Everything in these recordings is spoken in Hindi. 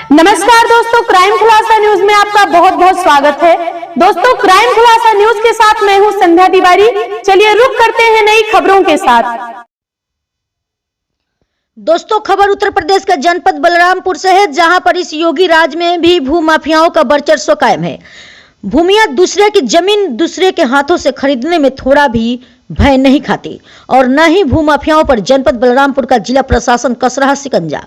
नमस्कार दोस्तों, क्राइम खुलासा न्यूज में आपका बहुत बहुत स्वागत है। दोस्तों, क्राइम खुलासा न्यूज के साथ मैं हूं संध्या तिवारी। चलिए रुक करते हैं नई खबरों के साथ। दोस्तों, खबर उत्तर प्रदेश के जनपद बलरामपुर से है, जहां पर इस योगी राज में भी भूमाफियाओं का वर्चस्व कायम है। भूमियां दूसरे की जमीन दूसरे के हाथों से खरीदने में थोड़ा भी भय नहीं खाती और न ही भूमाफियाओं पर जनपद बलरामपुर का जिला प्रशासन कस रहा शिकंजा।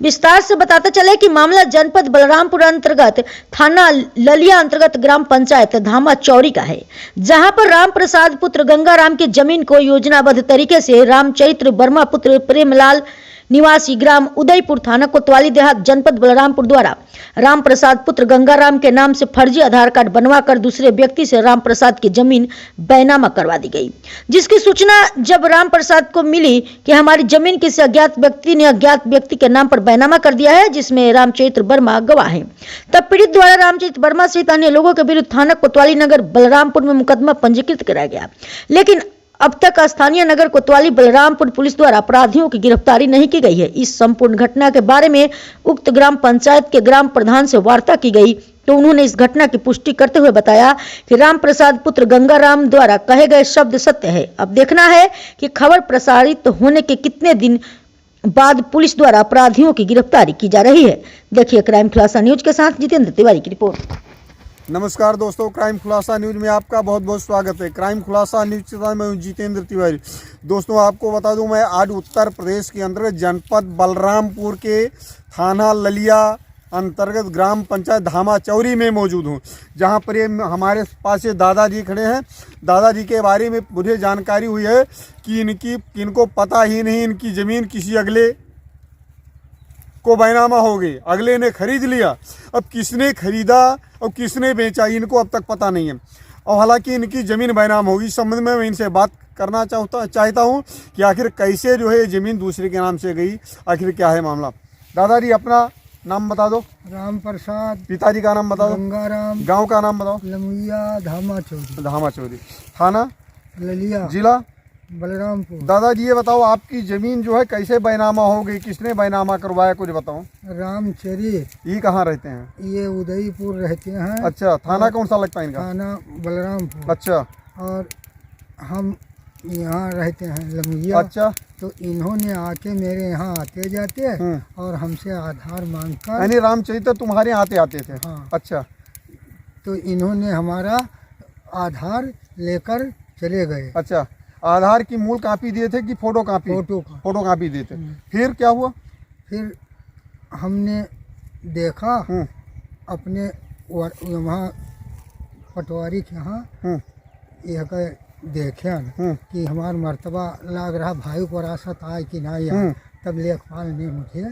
विस्तार से बताते चले कि मामला जनपद बलरामपुर अंतर्गत थाना ललिया अंतर्गत ग्राम पंचायत धामा चौरी का है, जहां पर राम प्रसाद पुत्र गंगाराम की जमीन को योजनाबद्ध तरीके से रामचरित्र वर्मा पुत्र प्रेमलाल निवासी ग्राम उदयपुर थाना कोतवाली देहात जनपद बलरामपुर द्वारा राम प्रसाद पुत्र गंगाराम के नाम से फर्जी आधार कार्ड बनवाकर दूसरे व्यक्ति से राम प्रसाद की जमीन बैनामा करवा दी गई। जिसकी सूचना जब राम प्रसाद को मिली कि हमारी जमीन किसी अज्ञात व्यक्ति ने अज्ञात व्यक्ति के नाम पर बैनामा कर दिया है, जिसमें रामचरित्र वर्मा गवाह है, तब पीड़ित द्वारा रामचरित्र वर्मा सहित अन्य लोगों के विरुद्ध थाना कोतवाली नगर बलरामपुर में मुकदमा पंजीकृत कराया गया। लेकिन अब तक स्थानीय नगर कोतवाली बलरामपुर पुलिस द्वारा अपराधियों की गिरफ्तारी नहीं की गई है। इस संपूर्ण घटना के बारे में उक्त ग्राम पंचायत के ग्राम प्रधान से वार्ता की गई तो उन्होंने इस घटना की पुष्टि करते हुए बताया कि राम प्रसाद पुत्र गंगाराम द्वारा कहे गए शब्द सत्य है। अब देखना है कि खबर प्रसारित होने के कितने दिन बाद पुलिस द्वारा अपराधियों की गिरफ्तारी की जा रही है। देखिए क्राइम खुलासा न्यूज के साथ जितेंद्र तिवारी की रिपोर्ट। नमस्कार दोस्तों, क्राइम खुलासा न्यूज में आपका बहुत बहुत स्वागत है। क्राइम खुलासा न्यूज के साथ मैं हूं जितेंद्र तिवारी। दोस्तों, आपको बता दूं, मैं आज उत्तर प्रदेश के अंतर्गत जनपद बलरामपुर के थाना ललिया अंतर्गत ग्राम पंचायत धामा चौरी में मौजूद हूं, जहां पर ये हमारे पास ये दादाजी खड़े हैं। दादाजी के बारे में मुझे जानकारी हुई है कि इनको पता ही नहीं इनकी ज़मीन किसी अगले को बैनामा हो गई, अगले ने खरीद लिया। अब किसने खरीदा और किसने बेचा इनको अब तक पता नहीं है, और हालांकि इनकी ज़मीन बैनाम होगी। इस संबंध में मैं इनसे बात करना चाहता हूं कि आखिर कैसे जो है ज़मीन दूसरे के नाम से गई, आखिर क्या है मामला। दादाजी अपना नाम बता दो। राम प्रसाद। पिताजी का नाम बताओ। गंगाराम। गांव का नाम बताओ। लमुइया धामा चौरी। धामा चौरी। थाना ललिया। जिला बलरामपुर। दादाजी ये बताओ, आपकी ज़मीन जो है कैसे बैनामा हो गई, किसने बैनामा करवाया, कुछ बताओ। रामचरी। ये कहाँ रहते हैं? ये उदयपुर रहते हैं। अच्छा, थाना कौन सा लगता है इनका? थाना बलरामपुर। अच्छा। और हम यहाँ रहते हैं लमुइया। अच्छा। तो इन्होंने आके मेरे यहाँ आते जाते और हमसे आधार मांगकर, यानी रामचरित्र तुम्हारे यहाँ आते थे? हाँ। अच्छा। तो इन्होंने हमारा आधार लेकर चले गए। अच्छा, आधार की मूल कॉपी दिए थे कि फोटो कॉपी? फोटो कॉपी दिए थे। फिर क्या हुआ? फिर हमने देखा अपने वहाँ पटवारी के यहाँ एक देखे कि हमारा मर्तबा लग रहा, भाई को रासत आए कि नहीं आए। तब लेखपाल ने मुझे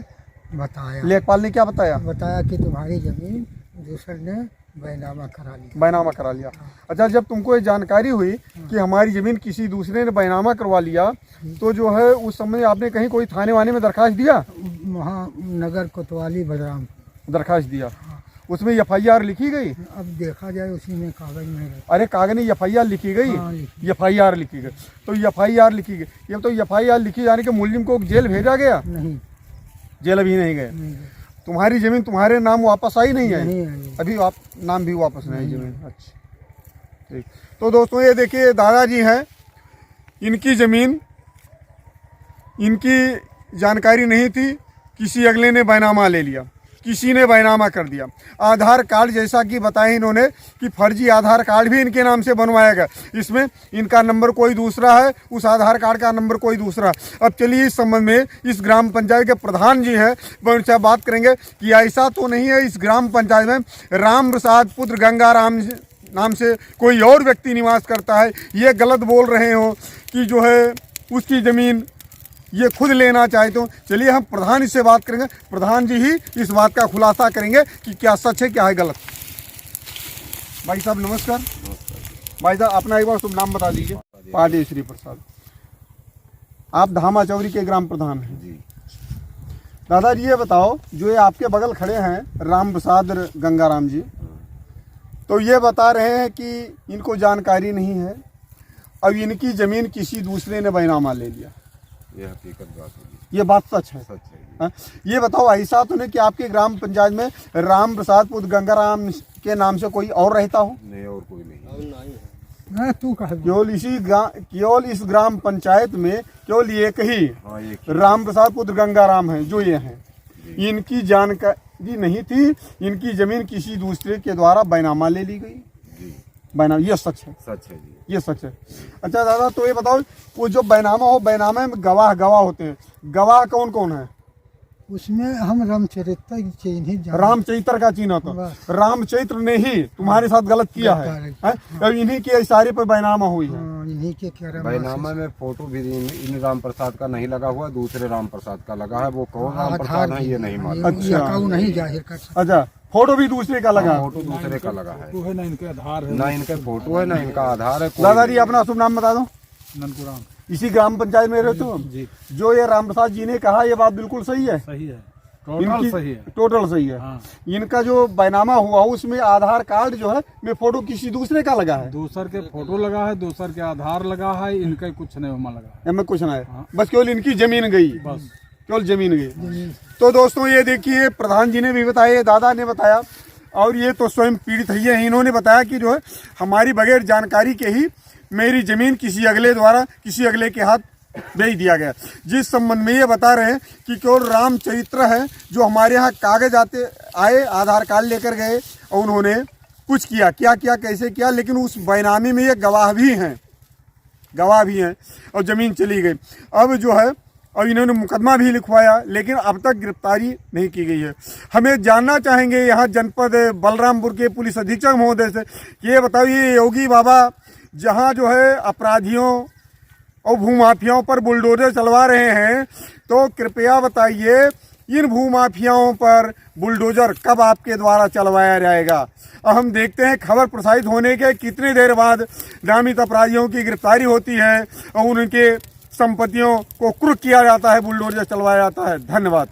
बताया। लेखपाल ने क्या बताया? बताया कि तुम्हारी ज़मीन दूसरे ने बैनामा करा लिया। बैनामा करा लिया। अच्छा, जब तुमको ये जानकारी हुई कि हमारी ज़मीन किसी दूसरे ने बैनामा करवा लिया, तो जो है उस समय आपने कहीं कोई थाने वाने में दरखास्त दिया? वहाँ नगर कोतवाली बलराम दरखास्त दिया। उसमें FIR लिखी गई? अब देखा जाए उसी में कागज में। अरे कागज में FIR लिखी गई? हाँ, FIR लिखी गई। तो FIR लिखी गई, ये तो FIR लिखी जाने के मुलजिम को जेल भेजा गया? नहीं, जेल अभी नहीं गए। तुम्हारी ज़मीन तुम्हारे नाम वापस आई नहीं है? नहीं। अभी आप नाम भी वापस नहीं आई ज़मीन। अच्छा, ठीक। तो दोस्तों, ये देखिए दादाजी हैं, इनकी ज़मीन इनकी जानकारी नहीं थी, किसी अगले ने बैनामा ले लिया, किसी ने बैनामा कर दिया। आधार कार्ड जैसा कि बताया इन्होंने कि फर्जी आधार कार्ड भी इनके नाम से बनवाया गया, इसमें इनका नंबर कोई दूसरा है, उस आधार कार्ड का नंबर कोई दूसरा है। अब चलिए इस संबंध में इस ग्राम पंचायत के प्रधान जी हैं, वह उनसे बात करेंगे कि ऐसा तो नहीं है इस ग्राम पंचायत में राम प्रसाद पुत्र गंगाराम नाम से कोई और व्यक्ति निवास करता है, ये गलत बोल रहे हो कि जो है उसकी ज़मीन ये खुद लेना चाहते हो। चलिए हम प्रधान से बात करेंगे, प्रधान जी ही इस बात का खुलासा करेंगे कि क्या सच है क्या है गलत। भाई साहब नमस्कार। भाई साहब अपना एक बार शुभ नाम बता दीजिए। पादेश्वरी प्रसाद। आप धामा चौरी के ग्राम प्रधान हैं जी। दादाजी ये बताओ, जो ये आपके बगल खड़े हैं राम प्रसाद गंगाराम जी, तो ये बता रहे हैं कि इनको जानकारी नहीं है, अब इनकी ज़मीन किसी दूसरे ने बैनामा ले लिया। ये हकीकत बात होगी। ये बात सच है? सच है। हाँ? ये बताओ ऐसा तो नहीं कि आपके ग्राम पंचायत में राम प्रसाद पुत्र गंगाराम के नाम से कोई और रहता हो? नहीं, और कोई नहीं। हाँ, तू कह केवल इस ग्राम पंचायत में केवल एक ही हाँ, एक राम प्रसाद पुत्र गंगाराम है जो ये हैं। इनकी जानकारी नहीं थी, इनकी जमीन किसी दूसरे के द्वारा बैनामा ले ली गई। जी, बैनामा, ये सच है, सच है जी। ये सच है। अच्छा दादा, तो ये बताओ वो जो बैनामा हो, बैनामे में गवाह होते हैं, गवाह कौन कौन है? उसमें हम रामचरित्र की चीज ही जान रामचरित्र का चिन्ह था, बस। रामचरित्र ने ही तुम्हारे साथ गलत किया है, हैं? और इन्हीं के इशारे पर बैनामा हुई है। हाँ, इन्हीं के क्या बैनामा में फोटो भी इन राम प्रसाद का नहीं लगा हुआ, दूसरे राम प्रसाद का लगा है। वो कौन राम प्रसाद है ये नहीं मालूम। अच्छा। नहीं जाहिर कर सकते। अच्छा, फोटो भी दूसरे का लगा। फोटो दूसरे का लगा है, ना इनके आधार है, ना इनके फोटो है, ना इनका आधार है। कोई दादाजी नहीं। अपना शुभ नाम बता दो। ननपुराम। इसी ग्राम पंचायत में रहते हो? जी, जो ये राम प्रसाद जी ने कहा ये बात बिल्कुल सही है? सही है, टोटल सही है। टोटल सही है। हाँ। इनका जो बैनामा हुआ उसमें आधार कार्ड जो है में फोटो किसी दूसरे का लगा है? दूसर के फोटो लगा है, दूसर के आधार लगा है, इनका कुछ नहीं हुआ लगा है। हमें कुछ ना है, हाँ। बस केवल इनकी जमीन गई, बस केवल जमीन गई। तो दोस्तों ये देखिए, प्रधान जी ने भी बताया, दादा ने बताया, और ये तो स्वयं पीड़ित ही है। इन्होंने बताया कि जो है हमारी बगैर जानकारी के ही मेरी जमीन किसी अगले के हाथ भेज दिया गया। जिस संबंध में ये बता रहे हैं कि केवल रामचरित्र है जो हमारे यहाँ कागज आए, आधार कार्ड लेकर गए और उन्होंने कुछ किया, क्या किया, कैसे किया, लेकिन उस बैनामी में ये गवाह भी हैं और ज़मीन चली गई। अब जो है, और इन्होंने मुकदमा भी लिखवाया, लेकिन अब तक गिरफ्तारी नहीं की गई है। हमें जानना चाहेंगे यहाँ जनपद बलरामपुर के पुलिस अधीक्षक महोदय से, ये बताइए योगी बाबा जहाँ जो है अपराधियों और भूमाफियाओं पर बुलडोजर चलवा रहे हैं, तो कृपया बताइए इन भूमाफियाओं पर बुलडोजर कब आपके द्वारा चलवाया जाएगा? और हम देखते हैं खबर प्रसारित होने के कितनी देर बाद नामित अपराधियों की गिरफ्तारी होती है और उनके संपत्तियों को कुर्क किया जाता है, बुलडोजर चलवाया जाता है। धन्यवाद।